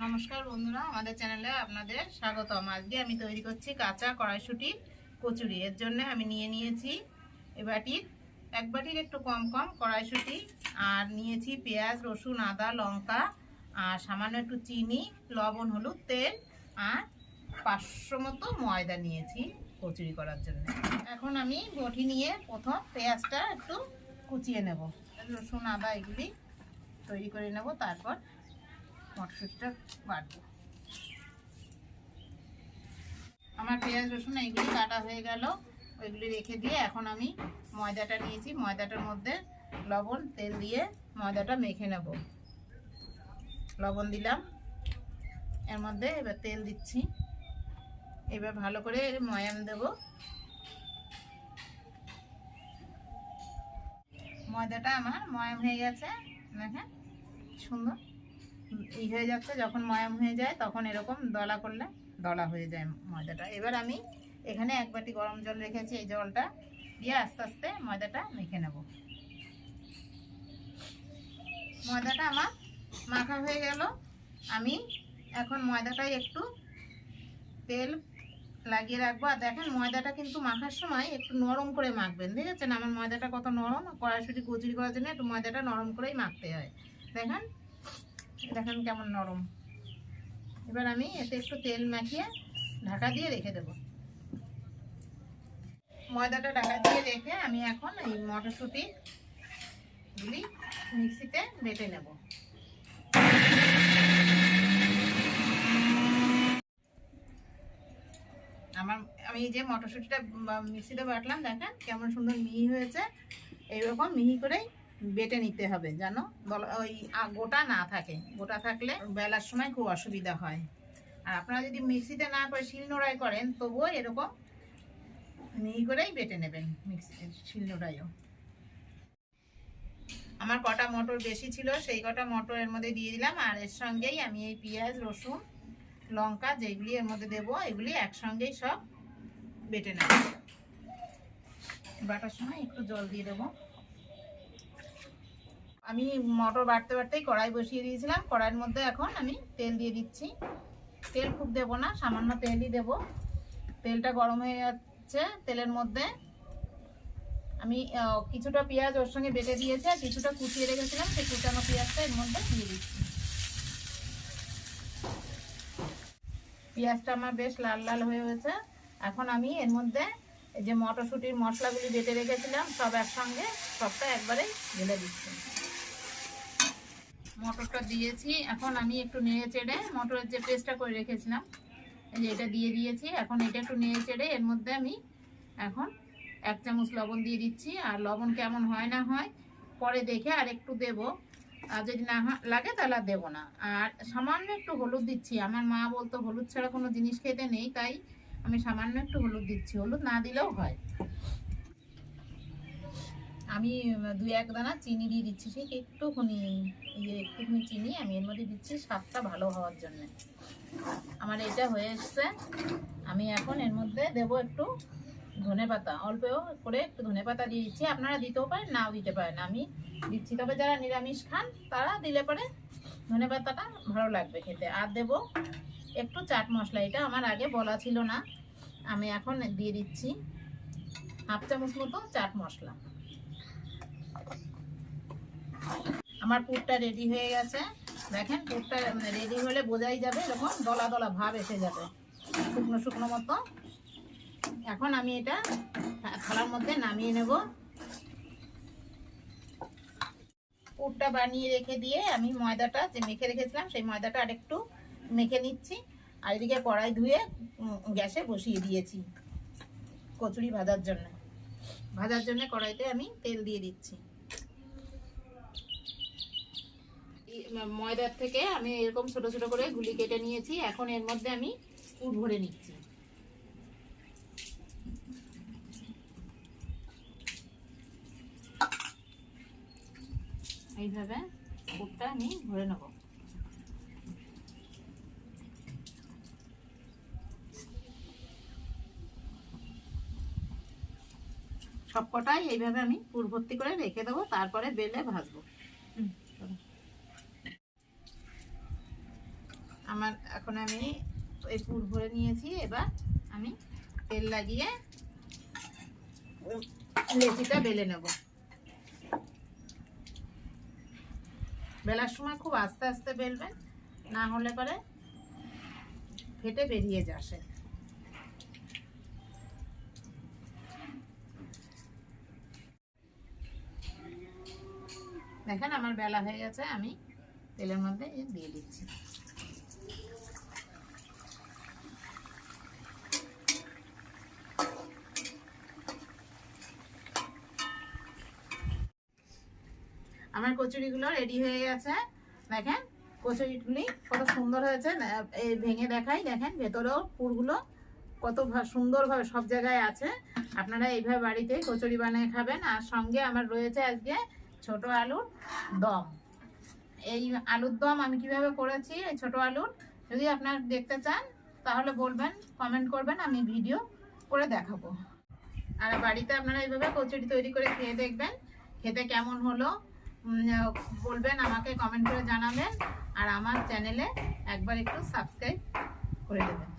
নমস্কার বন্ধুরা, আমাদের চ্যানেলে আপনাদের স্বাগতম। আজকে আমি তৈরি করছি কাঁচা কড়াইশুঁটি কচুরি। এর জন্য আমি নিয়ে নিয়েছি এক বাটির একটু কম কম কড়াইশুঁটি, আর নিয়েছি পেঁয়াজ, রসুন, আদা, লঙ্কা, আর সামান্য একটু চিনি, লবণ, হলুদ, তেল, আর 500 মতো ময়দা নিয়েছি কচুরি করার জন্য। এখন আমি বটি নিয়ে প্রথম পেঁয়াজটা একটু কুচিয়ে নেব, রসুন, আদা এগুলি তৈরি করে নেব, তারপর মটরশুঁটিটা বাটবো। আমার পেঁয়াজ, রসুন এইগুলি কাটা হয়ে গেল, ওইগুলি রেখে দিয়ে এখন আমি ময়দাটা নিয়েছি। ময়দাটার মধ্যে লবণ, তেল দিয়ে ময়দাটা মেখে নেব। লবণ দিলাম, এর মধ্যে এবার তেল দিচ্ছি। এবার ভালো করে ময়াম দেব। ময়দাটা আমার ময়াম হয়ে গেছে, দেখেন সুন্দর এই হয়ে যাচ্ছে। যখন ময়াম হয়ে যায় তখন এরকম দলা করলে দলা হয়ে যায় ময়দাটা। এবার আমি এখানে এক বাটি গরম জল রেখেছি, এই জলটা দিয়ে আস্তে আস্তে ময়দাটা মেখে নেব। ময়দাটা আমার মাখা হয়ে গেল। আমি এখন ময়দাটায় একটু তেল লাগিয়ে রাখবো। আর দেখেন ময়দাটা কিন্তু মাখার সময় একটু নরম করে মাখবেন, দেখেছেন আমার ময়দাটা কত নরম। কড়াইশুঁটি কচুরি করার জন্য একটু ময়দাটা নরম করেই মাখতে হয়। দেখেন দেখেন কেমন নরম। এবার আমি এতে একটু তেল মাখিয়ে ঢাকা দিয়ে রেখে দেব। ময়দাটা ঢাকা দিয়ে রেখে আমি এখন এই মটরশুঁটিগুলি মিক্সিতে বেটে নেব। আমি যে মটরশুঁটিটা মিক্সিতে বাটলাম, দেখেন কেমন সুন্দর মিহি হয়েছে। এইরকম মিহি করেই বেটে নিতে হবে, যেন ওই গোটা না থাকে। গোটা থাকলে বেলার সময় খুব অসুবিধা হয়। আর আপনারা যদি মিক্সিতে না করে শিলনোড়ায় করেন, তবুও এরকম মিহি করেই বেটে নেবেন শিলনোড়ায়ও। আমার কটা মটর বেশি ছিল, সেই কটা মটর এর মধ্যে দিয়ে দিলাম। আর এর সঙ্গেই আমি এই পেঁয়াজ, রসুন, লঙ্কা যেগুলি এর মধ্যে দেবো, এগুলি একসঙ্গেই সব বেটে নেব। বাটার সময় একটু জল দিয়ে দেবো। আমি মটর বাটতে বাটতেই কড়াই বসিয়ে দিয়েছিলাম। কড়াইয়ের মধ্যে এখন আমি তেল দিয়ে দিচ্ছি। তেল খুব দেব না, সামান্য তেলই দেব। তেলটা গরম হয়ে যাচ্ছে। তেলের মধ্যে আমি কিছুটা পেঁয়াজ ওর সঙ্গে বেটে দিয়েছি, আর কিছুটা কুচিয়ে রেখেছিলাম, সেই কুচানো পেঁয়াজটা এর মধ্যে দিয়ে দিচ্ছি। পেঁয়াজটা আমার বেশ লাল লাল হয়ে গেছে। এখন আমি এর মধ্যে এই যে মটরশুঁটির মশলাগুলি বেটে রেখেছিলাম, সব একসঙ্গে সবটা একবারে ঢেলে দিচ্ছি। মটরটা দিয়েছি। এখন আমি একটু নেড়ে চেড়ে মটরের যে পেস্টটা করে রেখেছিলাম, এই যে এটা দিয়ে দিয়েছি। এখন এটা একটু নেড়ে চেড়ে এর মধ্যে আমি এখন 1 চামচ লবণ দিয়ে দিচ্ছি। আর লবণ কেমন হয় না হয় পরে দেখে আর একটু দেব, আর যদি না লাগে তাহলে আর দেবো না। আর সামান্য একটু হলুদ দিচ্ছি। আমার মা বলতো হলুদ ছাড়া কোনো জিনিস খেতে নেই, তাই আমি সামান্য একটু হলুদ দিচ্ছি। হলুদ না দিলেও হয়। আমি 2-1 দানা চিনি দিয়ে দিচ্ছি, সেই একটুখানি চিনি আমি এর মধ্যে দিচ্ছি স্বাদটা ভালো হওয়ার জন্য। আমার এটা হয়ে এসছে। আমি এখন এর মধ্যে দেব একটু ধনেপাতা, অল্প করে একটু ধনেপাতা দিয়ে দিচ্ছি। আপনারা দিতেও পারেন, নাও দিতে পারেন, আমি দিচ্ছি। তবে যারা নিরামিষ খান তারা দিলে পরে ধনেপাতাটা ভালো লাগবে খেতে। আর দেব একটু চাট মশলা, এটা আমার আগে বলা ছিল না, আমি এখন দিয়ে দিচ্ছি 1/2 চামচ মতো চাট মশলা। আমার পুরটা রেডি হয়ে গেছে। দেখেন পুরটা রেডি হলে বোঝাই যাবে, এরকম দলা দলা ভাব এসে যাবে, শুকনো শুকনো মতো। এখন আমি এটা থালার মধ্যে নামিয়ে নেব। পুরটা বানিয়ে রেখে দিয়ে আমি ময়দাটা যে মেখে রেখেছিলাম, সেই ময়দাটা আরেকটু মেখে নিচ্ছি। আর এদিকে কড়াই ধুয়ে গ্যাসে বসিয়ে দিয়েছি কচুরি ভাজার জন্য। কড়াইতে আমি তেল দিয়ে দিচ্ছি। ময়দার থেকে আমি এরকম ছোট ছোট করে গুলি কেটে নিয়েছি। এখন এর মধ্যে আমি পুর ভরে নিচ্ছি। এইভাবে পুরটা আমি ভরে নেব। সবকটাই এইভাবে আমি পুর ভর্তি করে রেখে দেবো, তারপরে বেলে ভাজবো। আমার এখন আমি এই পুর ভরে নিয়েছি। এবার আমি তেল লাগিয়ে লেচিটা বেলে নেব। বেলার সময় খুব আস্তে আস্তে বেলবেন, না হলে পরে ফেটে বেরিয়ে যাবে। দেখেন আমার বেলা হয়ে গেছে, আমি তেলের মধ্যে দিয়ে দিচ্ছি। আমার কচুরিগুলো রেডি হয়ে গেছে। দেখেন কচুরিগুলি কত সুন্দর হয়েছে, এই ভেঙে দেখাই। দেখেন ভেতরেও পুরগুলো কত সুন্দরভাবে সব জায়গায় আছে। আপনারা এইভাবে বাড়িতে কচুরি বানিয়ে খাবেন। আর সঙ্গে আমার রয়েছে আজকে ছোট আলুর দম। এই আলুর দম আমি কিভাবে করেছি, এই ছোট আলুর, যদি আপনারা দেখতে চান তাহলে বলবেন, কমেন্ট করবেন, আমি ভিডিও করে দেখাবো। আর বাড়িতে আপনারা এইভাবে কচুরি তৈরি করে খেয়ে দেখবেন, খেতে কেমন হলো বলবেন, আমাকে কমেন্ট করে জানাবেন। আর আমার চ্যানেলে একবার একটু সাবস্ক্রাইব করে দেবেন।